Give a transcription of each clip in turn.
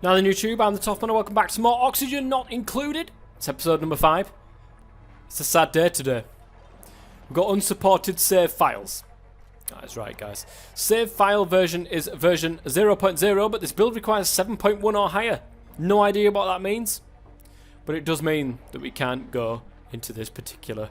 Now then YouTube, I'm the Toffman and welcome back to more Oxygen Not Included. It's episode number 5. It's a sad day today. We've got unsupported save files. That's right guys. Save file version is version 0.0, but this build requires 7.1 or higher. No idea what that means. But it does mean that we can't go into this particular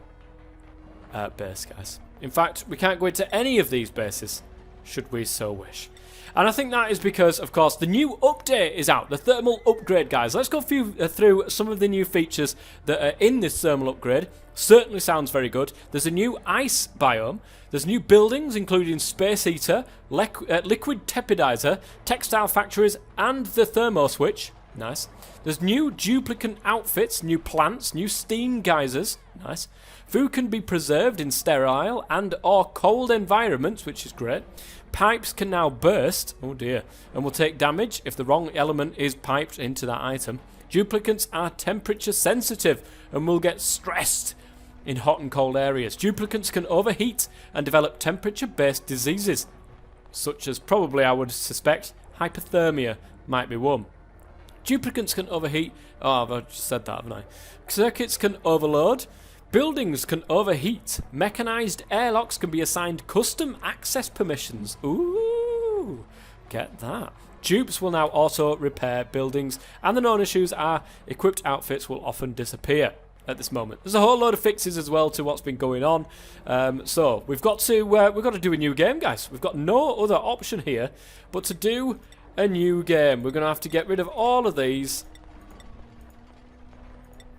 base, guys. In fact, we can't go into any of these bases, should we so wish. And I think that is because, of course, the new update is out. The thermal upgrade, guys. Let's go through some of the new features that are in this thermal upgrade. Certainly sounds very good. There's a new ice biome. There's new buildings, including space heater, liquid tepidizer, textile factories, and the thermo switch. Nice. There's new duplicate outfits, new plants, new steam geysers. Nice. Food can be preserved in sterile and or cold environments, which is great. Pipes can now burst, oh dear, and will take damage if the wrong element is piped into that item. Duplicates are temperature sensitive and will get stressed in hot and cold areas. Duplicates can overheat and develop temperature-based diseases, such as probably, I would suspect, hypothermia might be one. Duplicates can overheat. Oh, I've just said that, haven't I? Circuits can overload. Buildings can overheat. Mechanized airlocks can be assigned custom access permissions. Ooh, get that. Dupes will now auto repair buildings, and the known issues are equipped outfits will often disappear at this moment. There's a whole load of fixes as well to what's been going on. So we've got to do a new game, guys. We've got no other option here but to do a new game. We're going to have to get rid of all of these.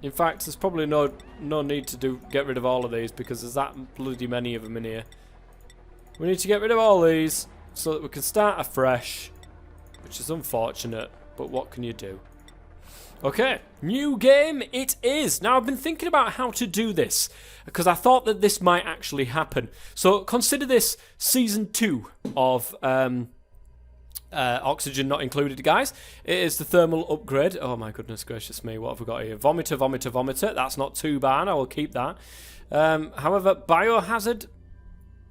In fact, there's probably no need to get rid of all of these because there's that bloody many of them in here. We need to get rid of all these so that we can start afresh, which is unfortunate, but what can you do? Okay, new game it is. Now, I've been thinking about how to do this because I thought that this might actually happen. So consider this Season 2 of Oxygen Not Included, guys. It is the thermal upgrade. Oh my goodness gracious me, what have we got here? Vomiter, vomiter, vomiter. That's not too bad, I will keep that. However, biohazard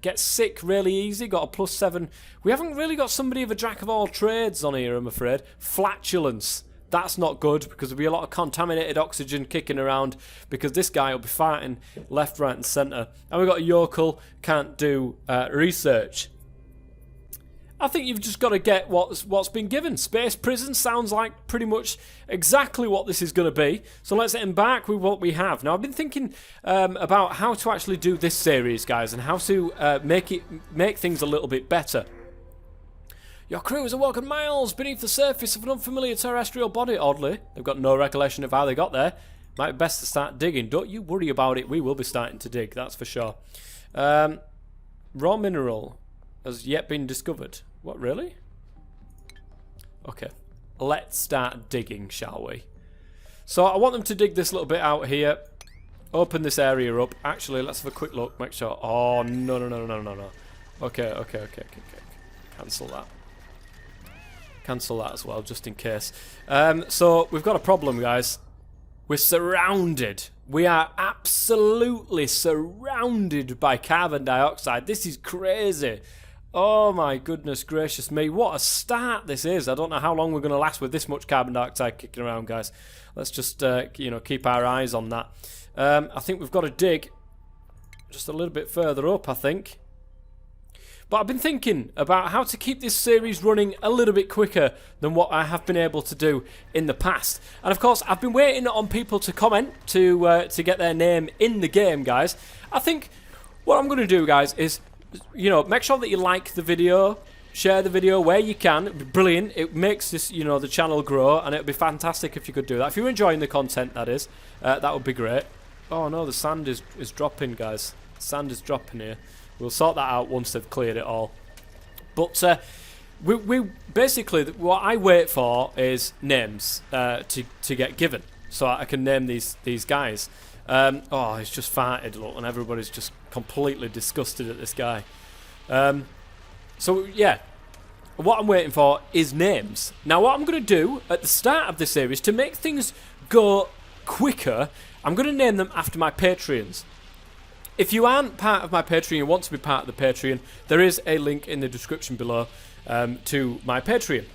gets sick really easy, got a +7. We haven't really got somebody of a jack of all trades on here, I'm afraid. Flatulence. That's not good because there'll be a lot of contaminated oxygen kicking around because this guy will be fighting left, right and centre. And we've got a yokel, can't do research. I think you've just got to get what's been given. Space prison sounds like pretty much exactly what this is going to be. So let's embark with what we have. Now, I've been thinking about how to actually do this series, guys, and how to make things a little bit better. Your crew is walking miles beneath the surface of an unfamiliar terrestrial body. Oddly, they've got no recollection of how they got there. Might be best to start digging. Don't you worry about it. We will be starting to dig, that's for sure. Raw mineral has yet been discovered. What, really? Okay, let's start digging, shall we? So I want them to dig this little bit out here. Open this area up. Actually, let's have a quick look. Make sure. Oh, no. Okay. Cancel that. Cancel that as well, just in case. So we've got a problem, guys. We're surrounded. We are absolutely surrounded by carbon dioxide. This is crazy. Oh my goodness gracious me, what a start this is. I don't know how long we're going to last with this much carbon dioxide kicking around, guys. Let's just, keep our eyes on that. I think we've got to dig just a little bit further up, I think. But I've been thinking about how to keep this series running a little bit quicker than what I have been able to do in the past. And of course, I've been waiting on people to comment to get their name in the game, guys. I think what I'm going to do, guys, is make sure that you like the video, share the video where you can. It'd be brilliant. It makes this, the channel grow, and it'd be fantastic if you could do that. If you're enjoying the content, that is, that would be great. Oh no, the sand is dropping, guys. Sand is dropping here. We'll sort that out once they've cleared it all. But we basically, what I wait for is names to get given, so I can name these guys. Oh, he's just farted, look, and everybody's just completely disgusted at this guy. So, yeah, what I'm waiting for is names. Now, what I'm going to do at the start of this series, to make things go quicker, I'm going to name them after my Patreons. If you aren't part of my Patreon, you want to be part of the Patreon, there is a link in the description below to my Patreon.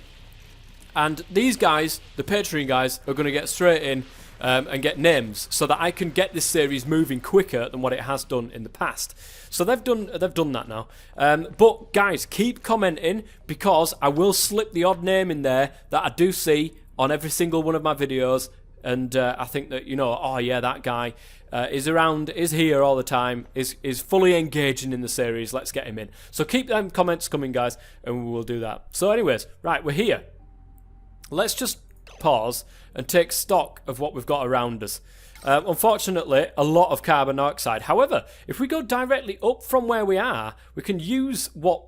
And these guys, the Patreon guys, are going to get straight in and get names so that I can get this series moving quicker than what it has done in the past. So they've done that now. But guys, keep commenting, because I will slip the odd name in there that I do see on every single one of my videos. And I think that, you know, oh yeah, that guy is around, is here all the time, is fully engaging in the series. Let's get him in. So keep them comments coming, guys, and we will do that. So anyways, right, we're here. Let's just pause and take stock of what we've got around us. Unfortunately, a lot of carbon dioxide. However, if we go directly up from where we are, we can use what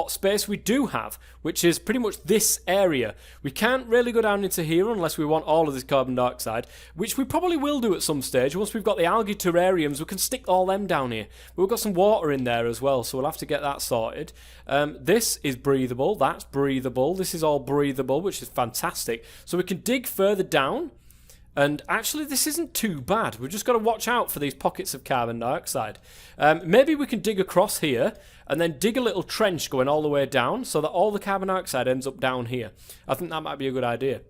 space we do have, which is pretty much this area. We can't really go down into here unless we want all of this carbon dioxide, which we probably will do at some stage. Once we've got the algae terrariums, we can stick all them down here. But we've got some water in there as well, so we'll have to get that sorted. This is breathable, that's breathable, this is all breathable, which is fantastic. So we can dig further down. And actually, this isn't too bad. We've just got to watch out for these pockets of carbon dioxide. Maybe we can dig across here and then dig a little trench going all the way down so that all the carbon dioxide ends up down here. I think that might be a good idea.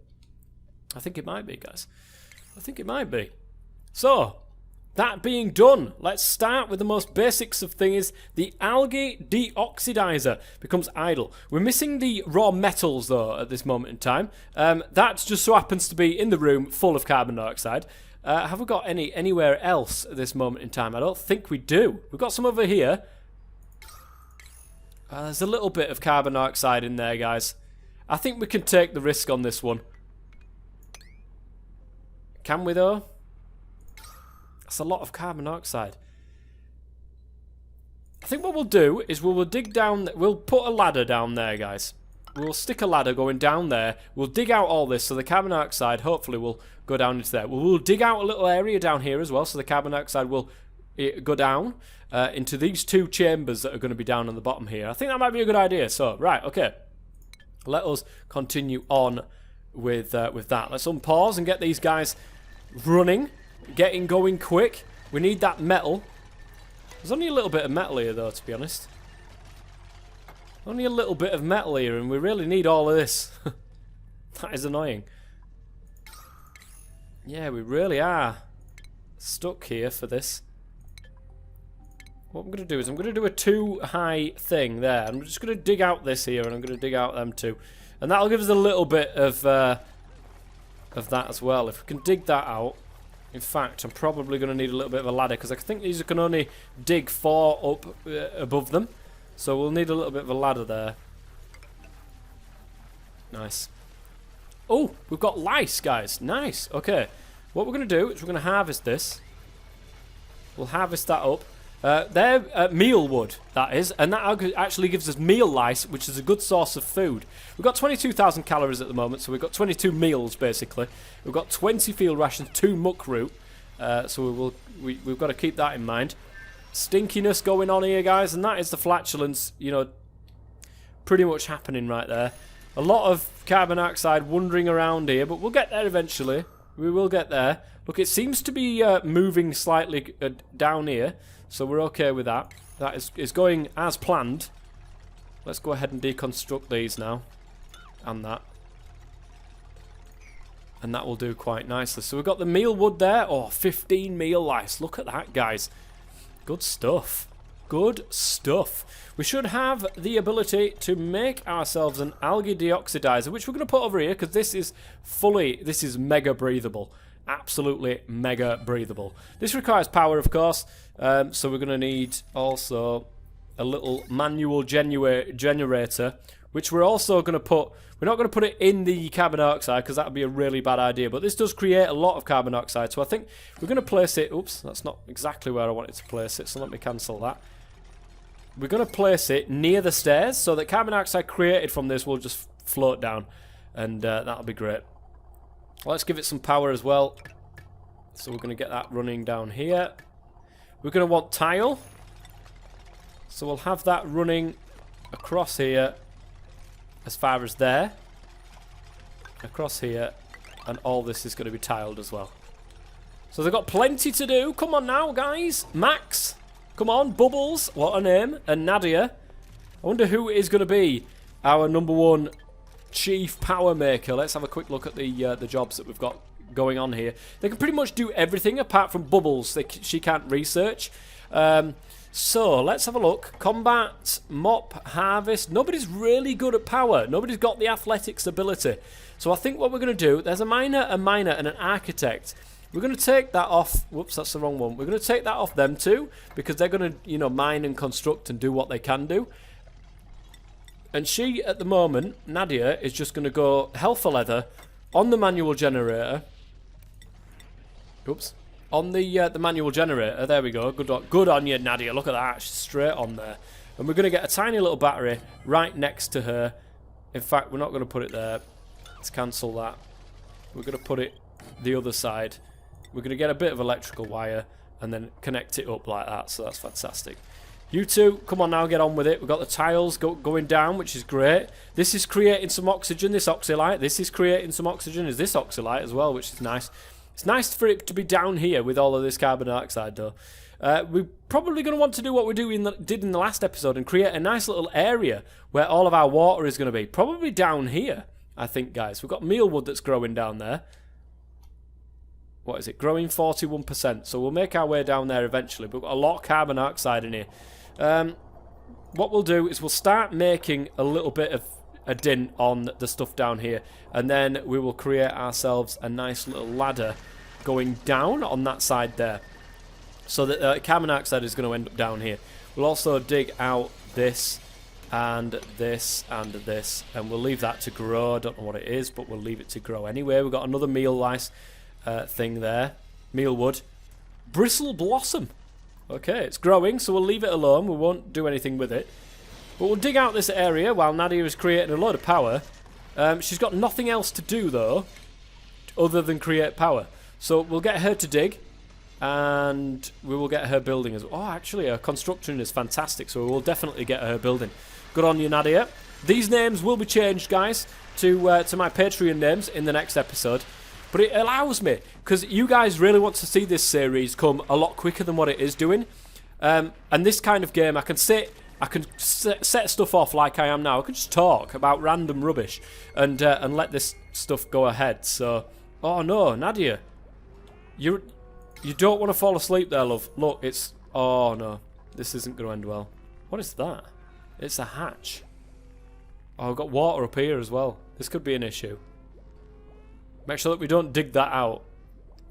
I think it might be, guys. I think it might be. So, that being done, let's start with the most basics of things. The algae deoxidizer becomes idle. We're missing the raw metals, though, at this moment in time. That just so happens to be in the room full of carbon dioxide. Have we got anywhere else at this moment in time? I don't think we do. We've got some over here. There's a little bit of carbon dioxide in there, guys. I think we can take the risk on this one. Can we, though? That's a lot of carbon dioxide. I think what we'll do is we'll dig down. We'll put a ladder down there, guys. We'll stick a ladder going down there. We'll dig out all this so the carbon dioxide hopefully will go down into there. We'll dig out a little area down here as well so the carbon dioxide will go down into these two chambers that are going to be down on the bottom here. I think that might be a good idea. So, right, okay. Let us continue on with that. Let's unpause and get these guys running. Getting going quick. We need that metal. There's only a little bit of metal here, though, to be honest. Only a little bit of metal here, and we really need all of this. That is annoying. Yeah, we really are stuck here for this. What I'm going to do is I'm going to do a too-high thing there. I'm just going to dig out this here, and I'm going to dig out them too. And that'll give us a little bit of that as well. If we can dig that out. In fact, I'm probably going to need a little bit of a ladder because I think these can only dig 4 up above them. So we'll need a little bit of a ladder there. Nice. Oh, we've got lice, guys. Nice. Okay. What we're going to do is we're going to harvest this. We'll harvest that up. They're meal wood, that is, and that actually gives us meal lice, which is a good source of food. We've got 22,000 calories at the moment, so we've got 22 meals, basically. We've got 20 field rations, 2 muck root, so we've got to keep that in mind. Stinkiness going on here, guys, and that is the flatulence, you know, pretty much happening right there. A lot of carbon dioxide wandering around here, but we'll get there eventually. We will get there. Look, it seems to be moving slightly down here. So we're okay with that. That is going as planned. Let's go ahead and deconstruct these now. And that. And that will do quite nicely. So we've got the meal wood there. Oh, 15 meal lice. Look at that, guys. Good stuff. Good stuff. We should have the ability to make ourselves an algae deoxidizer, which we're going to put over here because this is mega breathable. Absolutely mega breathable. This requires power, of course, so we're going to need also a little manual generator, which we're also going to put. We're not going to put it in the carbon dioxide because that would be a really bad idea, but this does create a lot of carbon dioxide, so I think we're going to place it. Oops, that's not exactly where I wanted to place it, so let me cancel that. We're going to place it near the stairs so that carbon dioxide created from this will just float down, and that'll be great. Let's give it some power as well. So we're going to get that running down here. We're going to want tile. So we'll have that running across here as far as there. Across here. And all this is going to be tiled as well. So they've got plenty to do. Come on now, guys. Max. Come on. Bubbles. What a name. And Nadia. I wonder who is going to be our number one chief power maker. Let's have a quick look at the jobs that we've got going on here. They can pretty much do everything apart from bubbles. She can't research. So let's have a look. Combat, mop, harvest. Nobody's really good at power. Nobody's got the athletics ability. So I think what we're going to do, there's a miner, and an architect. We're going to take that off. Whoops, that's the wrong one. We're going to take that off them two because they're going to, you know, mine and construct and do what they can do. And she, at the moment, Nadia, is just going to go hell for leather on the manual generator. Oops. On the manual generator. There we go. Good on you, Nadia. Look at that. She's straight on there. And we're going to get a tiny little battery right next to her. In fact, we're not going to put it there. Let's cancel that. We're going to put it the other side. We're going to get a bit of electrical wire and then connect it up like that. So that's fantastic. You two, come on now, get on with it. We've got the tiles going down, which is great. This is creating some oxygen, this oxylite. This is creating some oxygen, is this oxylite as well, which is nice. It's nice for it to be down here with all of this carbon dioxide, though. We're probably going to want to do what we did in the last episode and create a nice little area where all of our water is going to be. Probably down here, I think, guys. We've got mealwood that's growing down there. What is it? Growing 41%. So we'll make our way down there eventually. But we've got a lot of carbon dioxide in here. What we'll do is we'll start making a little bit of a dint on the stuff down here, and then we will create ourselves a nice little ladder going down on that side there, so that carbon dioxide is going to end up down here. We'll also dig out this and this and this, and we'll leave that to grow. I don't know what it is, but we'll leave it to grow anyway. We've got another meal lice thing there. Mealwood. Bristle blossom. Okay, it's growing, so we'll leave it alone. We won't do anything with it. But we'll dig out this area while Nadia is creating a load of power. She's got nothing else to do, though, other than create power. So we'll get her to dig, and we will get her building as well. Oh, actually, her construction is fantastic, so we will definitely get her building. Good on you, Nadia. These names will be changed, guys, to my Patreon names in the next episode. But it allows me, because you guys really want to see this series come a lot quicker than what it is doing. And this kind of game, I can set stuff off like I am now. I can just talk about random rubbish and let this stuff go ahead. So, oh no, Nadia, you don't want to fall asleep there, love. Look, it's, oh no, this isn't going to end well. What is that? It's a hatch. Oh, I've got water up here as well. This could be an issue. Make sure that we don't dig that out.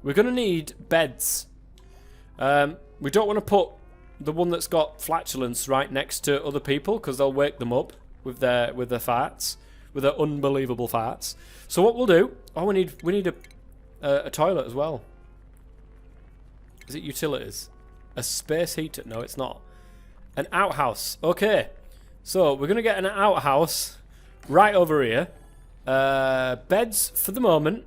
We're going to need beds. We don't want to put the one that's got flatulence right next to other people, because they'll wake them up with their farts, with their unbelievable farts. So what we'll do? Oh, we need a toilet as well. Is it utilities? A space heater? No, it's not. An outhouse. Okay. So we're gonna get an outhouse right over here. Beds for the moment.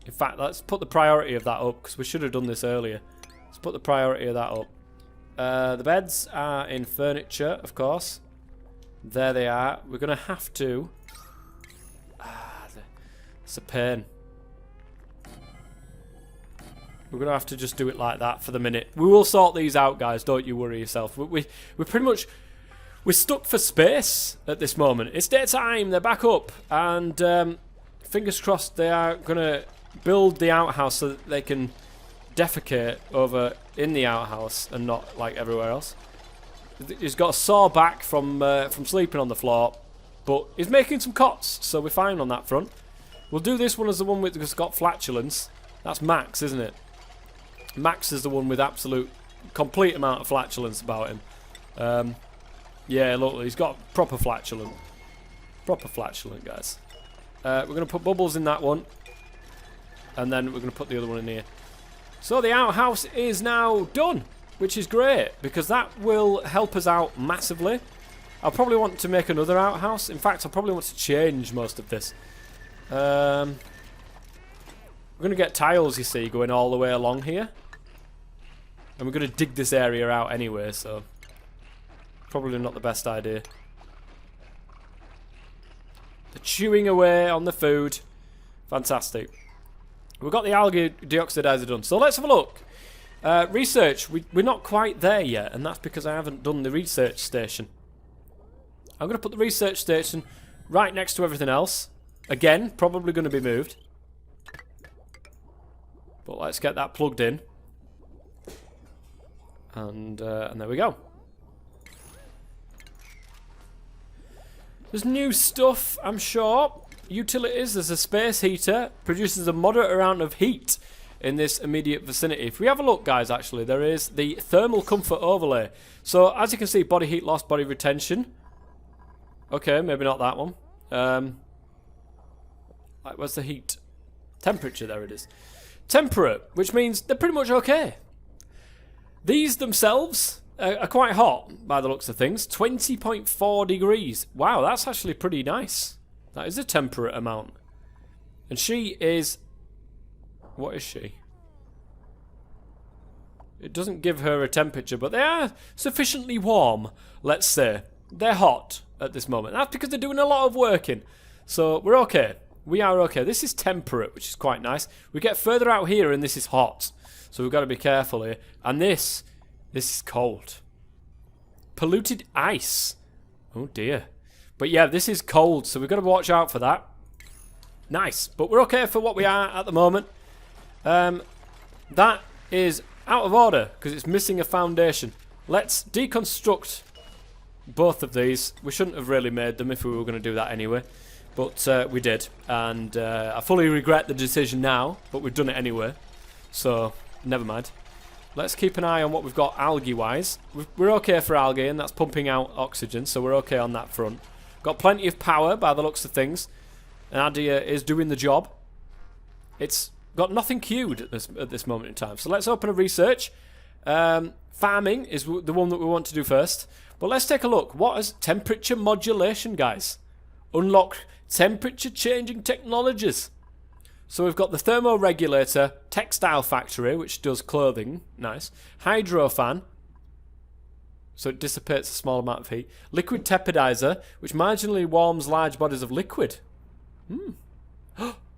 In fact, let's put the priority of that up, because we should have done this earlier. Let's put the priority of that up. The beds are in furniture, of course. There they are. We're going to have to... it's a pain. We're going to have to just do it like that for the minute. We will sort these out, guys. Don't you worry yourself. We're pretty much... We're stuck for space at this moment. It's daytime. They're back up. And fingers crossed they are going to build the outhouse so that they can defecate over in the outhouse and not like everywhere else. He's got a sore back from sleeping on the floor, but he's making some cots, so we're fine on that front. We'll do this one as the one that's got flatulence. That's Max, isn't it? Max is the one with absolute complete amount of flatulence about him. Yeah, look, he's got proper flatulent. Proper flatulent, guys. We're going to put bubbles in that one, and then we're going to put the other one in here. So the outhouse is now done, which is great, because that will help us out massively. I'll probably want to make another outhouse. In fact, I'll probably want to change most of this. We're going to get tiles, you see, going all the way along here. And we're going to dig this area out anyway, so probably not the best idea. They're chewing away on the food. Fantastic. We've got the algae deoxidizer done. So let's have a look. Research. We're not quite there yet, and that's because I haven't done the research station. I'm going to put the research station right next to everything else. Again, probably going to be moved. But let's get that plugged in. And there we go. There's new stuff, I'm sure. Utilities, there's a space heater. Produces a moderate amount of heat in this immediate vicinity. If we have a look, guys, actually, there is the thermal comfort overlay. So, as you can see, body heat loss, body retention. Okay, maybe not that one. Where's the heat? Temperature, there it is. Temperate, which means they're pretty much okay. These themselves are quite hot, by the looks of things. 20.4 degrees. Wow, that's actually pretty nice. That is a temperate amount. And she is... What is she? It doesn't give her a temperature, but they are sufficiently warm, let's say. They're hot at this moment. That's because they're doing a lot of working. So we're okay. We are okay. This is temperate, which is quite nice. We get further out here and this is hot. So we've got to be careful here. And this is cold. Polluted ice. Oh dear. But yeah, this is cold, so we've got to watch out for that. Nice. But we're okay for what we are at the moment. That is out of order because it's missing a foundation. Let's deconstruct both of these. We shouldn't have really made them if we were going to do that anyway. But we did. And I fully regret the decision now, but we've done it anyway. So, never mind. Let's keep an eye on what we've got algae-wise. We're okay for algae, and that's pumping out oxygen, so we're okay on that front. Got plenty of power by the looks of things. Nadia is doing the job. It's got nothing queued at this moment in time. So let's open a research. Farming is the one that we want to do first. But let's take a look. What is temperature modulation, guys? Unlock temperature changing technologies. So we've got the thermoregulator, textile factory, which does clothing. Nice. Hydro fan. So it dissipates a small amount of heat. Liquid tepidizer, which marginally warms large bodies of liquid.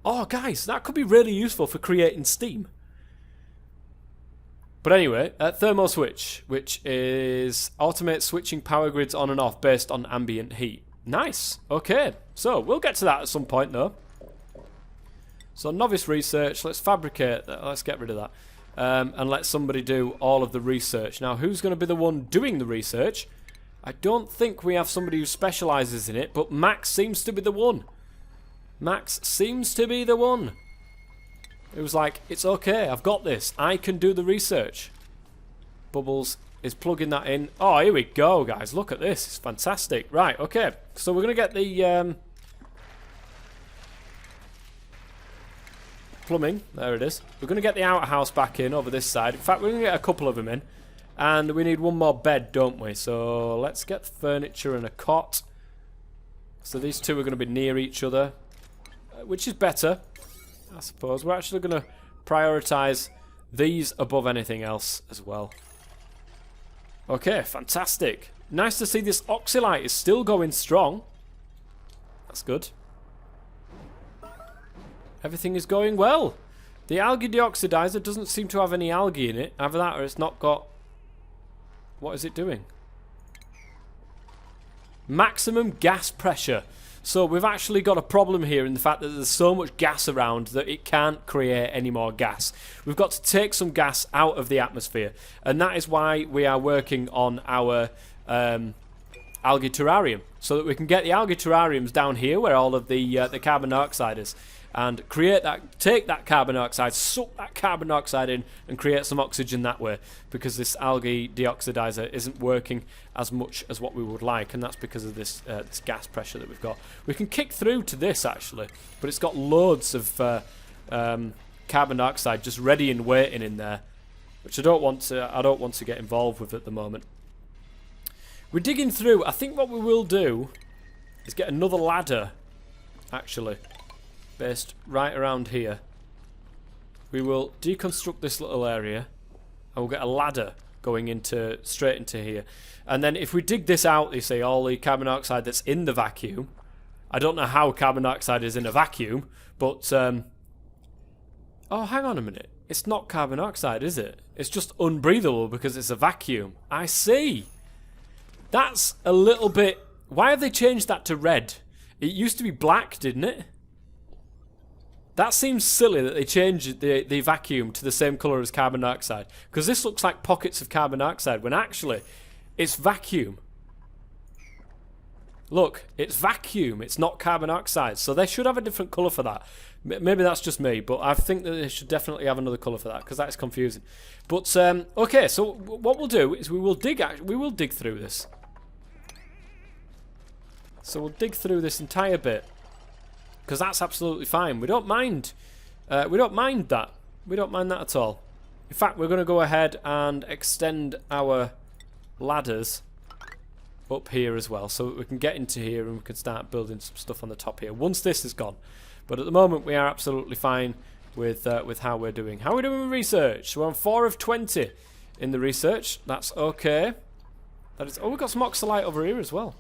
Oh, guys, that could be really useful for creating steam. But anyway, thermo switch, which is automate switching power grids on and off based on ambient heat. Nice. Okay, so we'll get to that at some point, though. So novice research, let's fabricate that. Let's get rid of that. And let somebody do all of the research. Now, who's going to be the one doing the research? I don't think we have somebody who specialises in it, but Max seems to be the one. Max seems to be the one. It was like, it's okay, I've got this. I can do the research. Bubbles is plugging that in. Oh, here we go, guys. Look at this. It's fantastic. Right, okay. So we're going to get the plumbing. There it is. We're going to get the outhouse back in over this side. In fact, we're going to get a couple of them in. And we need one more bed, don't we? So let's get furniture and a cot. So these two are going to be near each other, which is better, I suppose. We're actually going to prioritise these above anything else as well. Okay, fantastic. Nice to see this oxylite is still going strong. That's good. Everything is going well. The algae deoxidizer doesn't seem to have any algae in it. Either that or it's not got... What is it doing? Maximum gas pressure. So we've actually got a problem here in the fact that there's so much gas around that it can't create any more gas. We've got to take some gas out of the atmosphere, and that is why we are working on our algae terrarium, so that we can get the algae terrariums down here where all of the carbon dioxide is, and create that, take that carbon dioxide, suck that carbon dioxide in, and create some oxygen that way, because this algae deoxidizer isn't working as much as what we would like, and that's because of this this gas pressure that we've got. We can kick through to this actually, but it's got loads of carbon dioxide just ready and waiting in there, which I don't want to get involved with at the moment. We're digging through. I think what we will do is get another ladder, actually, based right around here. We will deconstruct this little area, and we'll get a ladder going into straight into here. And then if we dig this out, you see all the carbon dioxide that's in the vacuum. I don't know how carbon dioxide is in a vacuum, but oh, hang on a minute. It's not carbon dioxide, is it? It's just unbreathable because it's a vacuum. I see. That's a little bit... Why have they changed that to red? It used to be black, didn't it? That seems silly that they changed the vacuum to the same colour as carbon dioxide. Because this looks like pockets of carbon dioxide, when actually it's vacuum. Look, it's vacuum, it's not carbon dioxide. So they should have a different colour for that. Maybe that's just me, but I think that they should definitely have another colour for that, because that's confusing. But, okay, so what we'll do is we will dig through this. So we'll dig through this entire bit. Because that's absolutely fine. We don't mind. We don't mind that. We don't mind that at all. In fact, we're going to go ahead and extend our ladders up here as well, so that we can get into here and we can start building some stuff on the top here once this is gone. But at the moment, we are absolutely fine with how we're doing. How are we doing with research? So we're on 4 of 20 in the research. That's okay. That is. Oh, we've got some oxalite over here as well.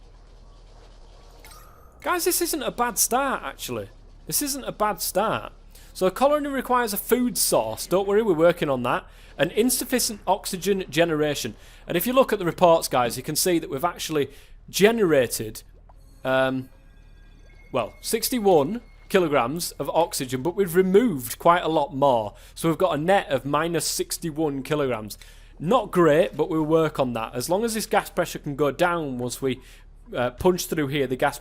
Guys, this isn't a bad start, actually. This isn't a bad start. So a colony requires a food source. Don't worry, we're working on that. An insufficient oxygen generation. And if you look at the reports, guys, you can see that we've actually generated, well, 61 kilograms of oxygen, but we've removed quite a lot more. So we've got a net of minus 61 kilograms. Not great, but we'll work on that. As long as this gas pressure can go down once we punch through here, the gas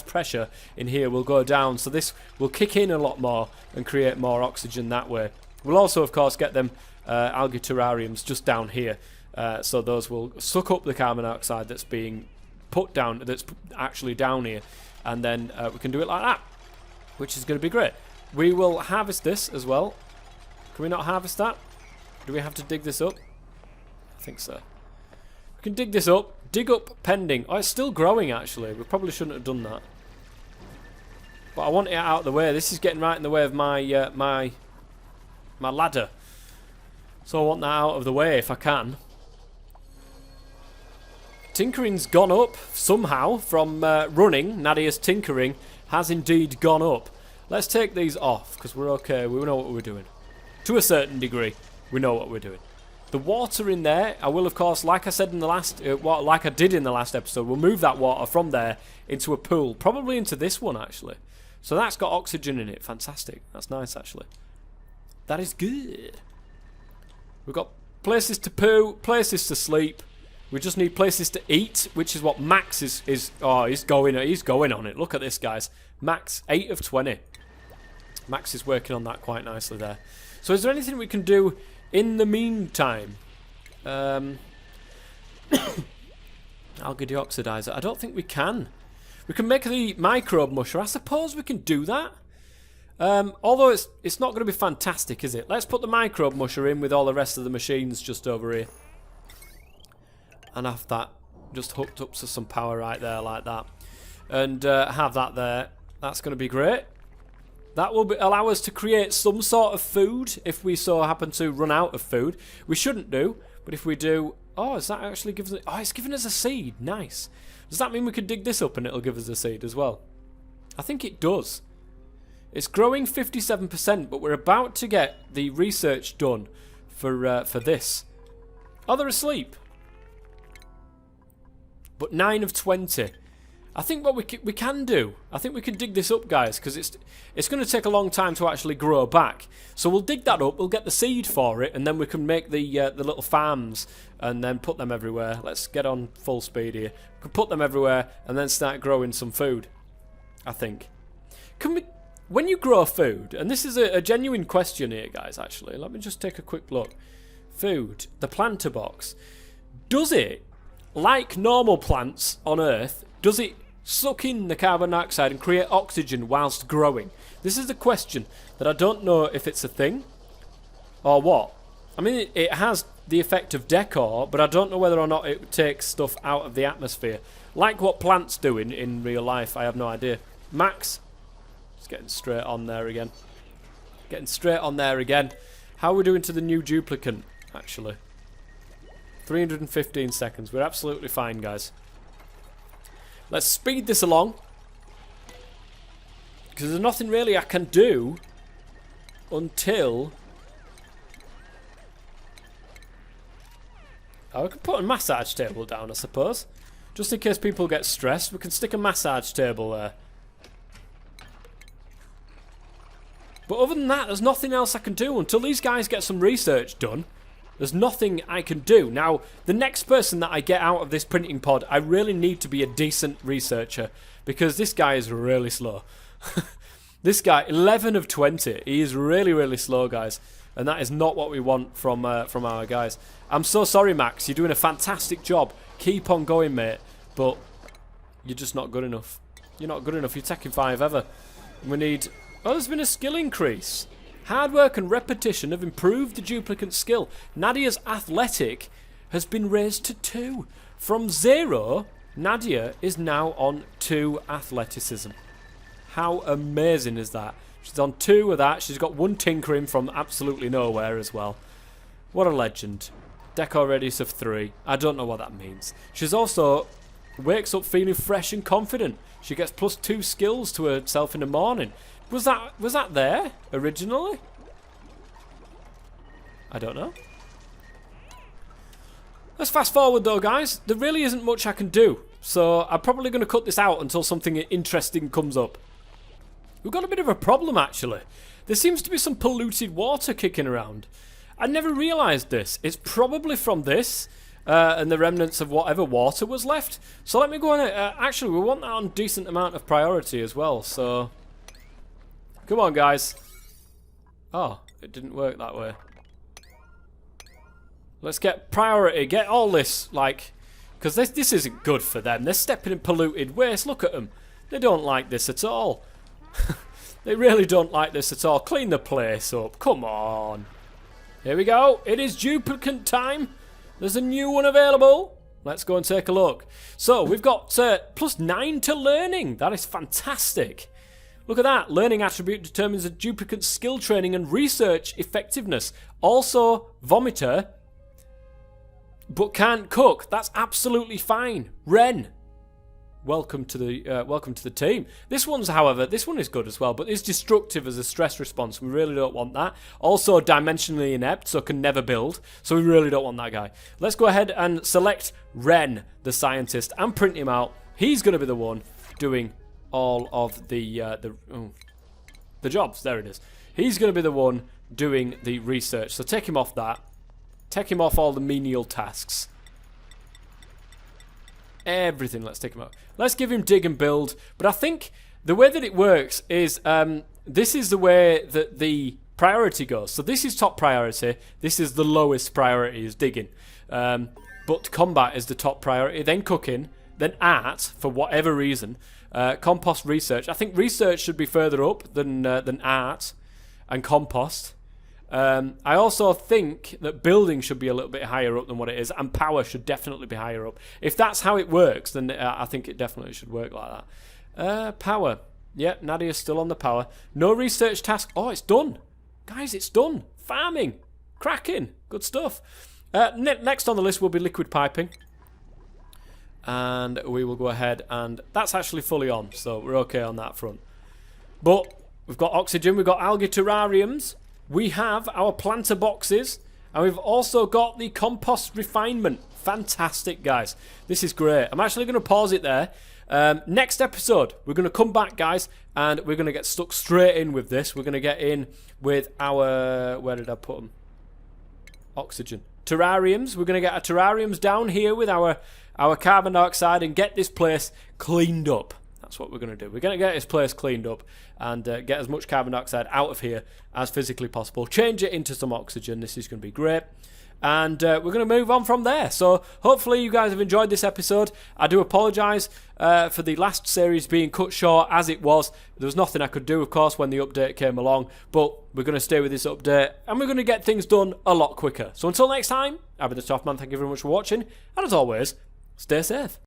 pressure in here will go down, so this will kick in a lot more and create more oxygen that way. We'll also, of course, get them algae terrariums just down here, so those will suck up the carbon dioxide that's being put down, that's actually down here, and then we can do it like that, which is going to be great. We will harvest this as well. Can we not harvest that? Do we have to dig this up? I think so. We can dig this up. Dig up pending. Oh, it's still growing, actually. We probably shouldn't have done that. But I want it out of the way. This is getting right in the way of my my ladder. So I want that out of the way if I can. Tinkering's gone up somehow from running. Nadia's tinkering has indeed gone up. Let's take these off because we're okay. We know what we're doing. To a certain degree, we know what we're doing. The water in there, I will, of course, like I said in the last, like I did in the last episode, we'll move that water from there into a pool, probably into this one, actually. So that's got oxygen in it. Fantastic. That's nice, actually. That is good. We've got places to poo, places to sleep. We just need places to eat, which is what Max is. Oh, he's going on it. Look at this, guys. Max, 8 of 20. Max is working on that quite nicely there. So is there anything we can do in the meantime? Algae deoxidizer. I don't think we can. We can make the microbe musher. I suppose we can do that. Although it's not going to be fantastic, is it? Let's put the microbe musher in with all the rest of the machines just over here. And have that just hooked up to some power right there like that. And have that there. That's going to be great. That will allow us to create some sort of food if we so happen to run out of food. We shouldn't do, but if we do... Oh, is that actually giving us... Oh, it's giving us a seed. Nice. Does that mean we could dig this up and it'll give us a seed as well? I think it does. It's growing 57%, but we're about to get the research done for this. Oh, they're asleep. But 9 of 20. I think what we can do, I think we can dig this up, guys, because it's going to take a long time to actually grow back. So we'll dig that up, we'll get the seed for it, and then we can make the little farms and then put them everywhere. Let's get on full speed here. We can put them everywhere and then start growing some food, I think. Can we, when you grow food, and this is a genuine question here, guys, actually. Let me just take a quick look. Food, the planter box. Does it, like normal plants on Earth, does it suck in the carbon dioxide and create oxygen whilst growing? This is a question that I don't know if it's a thing or what. I mean, it has the effect of decor, but I don't know whether or not it takes stuff out of the atmosphere. Like what plants do in real life, I have no idea. Max, just getting straight on there again. Getting straight on there again. How are we doing to the new duplicant, actually? 315 seconds. We're absolutely fine, guys. Let's speed this along. Because there's nothing really I can do until... Oh, we can put a massage table down, I suppose. Just in case people get stressed, we can stick a massage table there. But other than that, there's nothing else I can do. Until these guys get some research done, there's nothing I can do. Now, the next person that I get out of this printing pod, I really need to be a decent researcher, because this guy is really slow. This guy, 11 of 20. He is really, really slow, guys. And that is not what we want from our guys. I'm so sorry, Max. You're doing a fantastic job. Keep on going, mate. But you're just not good enough. You're not good enough. You're taking 5 ever. We need... Oh, there's been a skill increase. Hard work and repetition have improved the duplicant skill. Nadia's athletic has been raised to 2. From 0, Nadia is now on 2 athleticism. How amazing is that? She's on 2 of that. She's got 1 tinkering from absolutely nowhere as well. What a legend. Decor radius of 3. I don't know what that means. She's also wakes up feeling fresh and confident. She gets +2 skills to herself in the morning. Was that there originally? I don't know. Let's fast forward though, guys. There really isn't much I can do. So I'm probably going to cut this out until something interesting comes up. We've got a bit of a problem, actually. There seems to be some polluted water kicking around. I never realised this. It's probably from this and the remnants of whatever water was left. So let me go on. Actually, we want that on a decent amount of priority as well. So, come on, guys. Oh, it didn't work that way. Let's get priority. Get all this, like... Because this isn't good for them. They're stepping in polluted waste. Look at them. They don't like this at all. They really don't like this at all. Clean the place up. Come on. Here we go. It is duplicant time. There's a new one available. Let's go and take a look. So, we've got +9 to learning. That is fantastic. Look at that. Learning attribute determines a duplicant skill training and research effectiveness. Also, vomiter, but can't cook. That's absolutely fine. Ren. Welcome to the team. This one is good as well, but it's destructive as a stress response. We really don't want that. Also dimensionally inept, so can never build. So we really don't want that guy. Let's go ahead and select Ren, the scientist, and print him out. He's going to be the one doing all of the jobs. There it is. He's going to be the one doing the research. So take him off that. Take him off all the menial tasks. Everything, let's take him out. Let's give him dig and build. But I think the way that it works is this is the way that the priority goes. So this is top priority. This is the lowest priority, is digging. But combat is the top priority. Then cooking. Then art, for whatever reason. Compost research. I think research should be further up than art and compost. I also think that building should be a little bit higher up than what it is, and power should definitely be higher up. If that's how it works, then I think it definitely should work like that. Power. Yeah, Nadia's still on the power. No research task. Oh, it's done. Guys, it's done. Farming. Cracking. Good stuff. Next on the list will be liquid piping. And we will go ahead and... That's actually fully on, so we're okay on that front. But we've got oxygen. We've got algae terrariums. We have our planter boxes, and we've also got the compost refinement. Fantastic, guys. This is great. I'm actually going to pause it there. Next episode, we're going to come back, guys, and we're going to get stuck straight in with this. We're going to get in with our... Where did I put them? Oxygen. Terrariums. We're going to get our terrariums down here with our carbon dioxide and get this place cleaned up. That's what we're going to do. We're going to get this place cleaned up and get as much carbon dioxide out of here as physically possible. Change it into some oxygen. This is going to be great. And we're going to move on from there. So hopefully you guys have enjoyed this episode. I do apologise for the last series being cut short as it was. There was nothing I could do, of course, when the update came along. But we're going to stay with this update and we're going to get things done a lot quicker. So until next time, I've been the Top Man. Thank you very much for watching. And as always, stay safe.